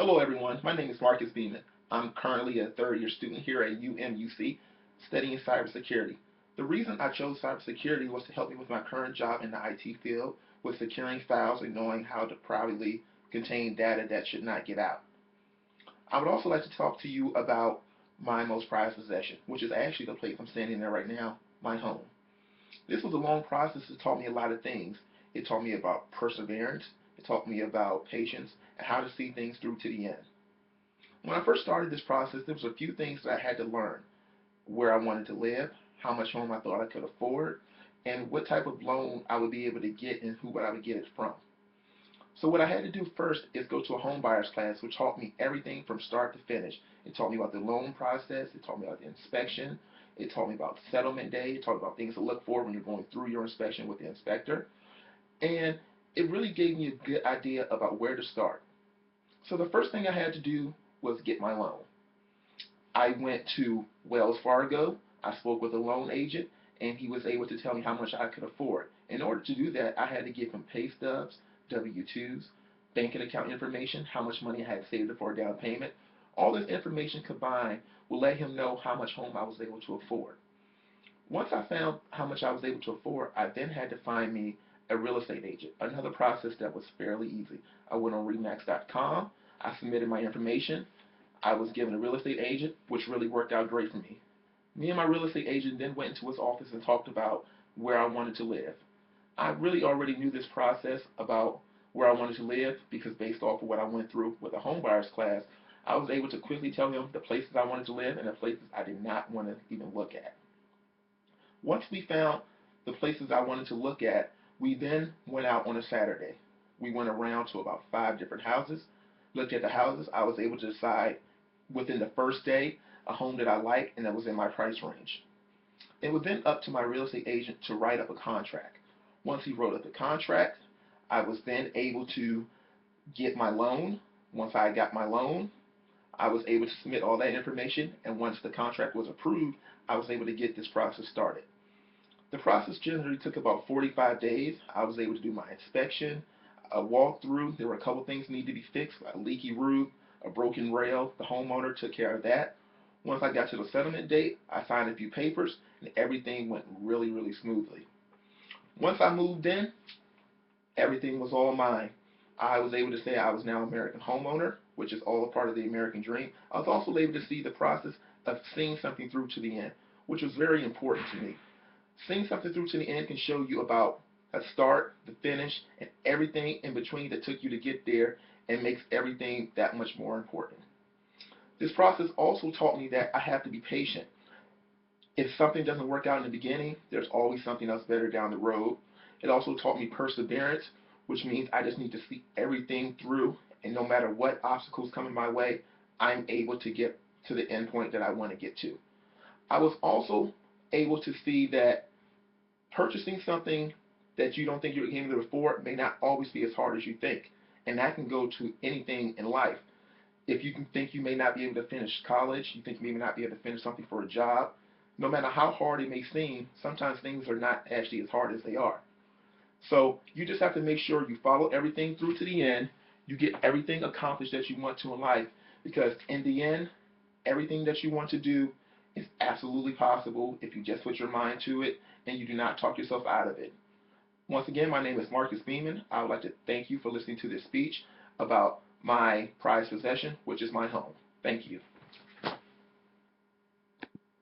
Hello everyone, my name is Marcus Beeman. I'm currently a third year student here at UMUC studying cybersecurity. The reason I chose cybersecurity was to help me with my current job in the IT field with securing files and knowing how to privately contain data that should not get out. I would also like to talk to you about my most prized possession, which is actually the place I'm standing there right now, my home. This was a long process that taught me a lot of things. It taught me about perseverance, it taught me about patience, and how to see things through to the end. When I first started this process, there was a few things that I had to learn. Where I wanted to live, how much home I thought I could afford, and what type of loan I would be able to get and who would I would get it from. So what I had to do first is go to a home buyers class, which taught me everything from start to finish. It taught me about the loan process. It taught me about the inspection. It taught me about settlement day. It taught me about things to look for when you're going through your inspection with the inspector. And it really gave me a good idea about where to start. So the first thing I had to do was get my loan. I went to Wells Fargo. I spoke with a loan agent, and he was able to tell me how much I could afford. In order to do that, I had to give him pay stubs, W-2s, banking account information, how much money I had saved for a down payment. All this information combined will let him know how much home I was able to afford. Once I found how much I was able to afford, I then had to find me a real estate agent, another process that was fairly easy. I went on remax.com, I submitted my information, I was given a real estate agent, which really worked out great for me. Me and my real estate agent then went into his office and talked about where I wanted to live. I really already knew this process about where I wanted to live because based off of what I went through with the home buyers class, I was able to quickly tell him the places I wanted to live and the places I did not want to even look at. Once we found the places I wanted to look at, we then went out on a Saturday. We went around to about 5 different houses, looked at the houses. I was able to decide within the first day a home that I liked and that was in my price range. It was then up to my real estate agent to write up a contract. Once he wrote up the contract, I was then able to get my loan. Once I got my loan, I was able to submit all that information, and once the contract was approved, I was able to get this process started. The process generally took about 45 days. I was able to do my inspection, a walkthrough. There were a couple things that needed to be fixed, a leaky roof, a broken rail. The homeowner took care of that. Once I got to the settlement date, I signed a few papers, and everything went really, really smoothly. Once I moved in, everything was all mine. I was able to say I was now an American homeowner, which is all a part of the American dream. I was also able to see the process of seeing something through to the end, which was very important to me. Seeing something through to the end can show you about the start, the finish, and everything in between that took you to get there and makes everything that much more important. This process also taught me that I have to be patient. If something doesn't work out in the beginning, there's always something else better down the road. It also taught me perseverance, which means I just need to see everything through, and no matter what obstacles come in my way, I'm able to get to the end point that I want to get to. I was also able to see that purchasing something that you don't think you're able to afford may not always be as hard as you think. And that can go to anything in life. If you can think you may not be able to finish college, you think you may not be able to finish something for a job, no matter how hard it may seem, sometimes things are not actually as hard as they are. So you just have to make sure you follow everything through to the end, you get everything accomplished that you want to in life, because in the end, everything that you want to do is absolutely possible if you just put your mind to it and you do not talk yourself out of it. Once again, my name is Marcus Beeman. I would like to thank you for listening to this speech about my prized possession, which is my home. Thank you.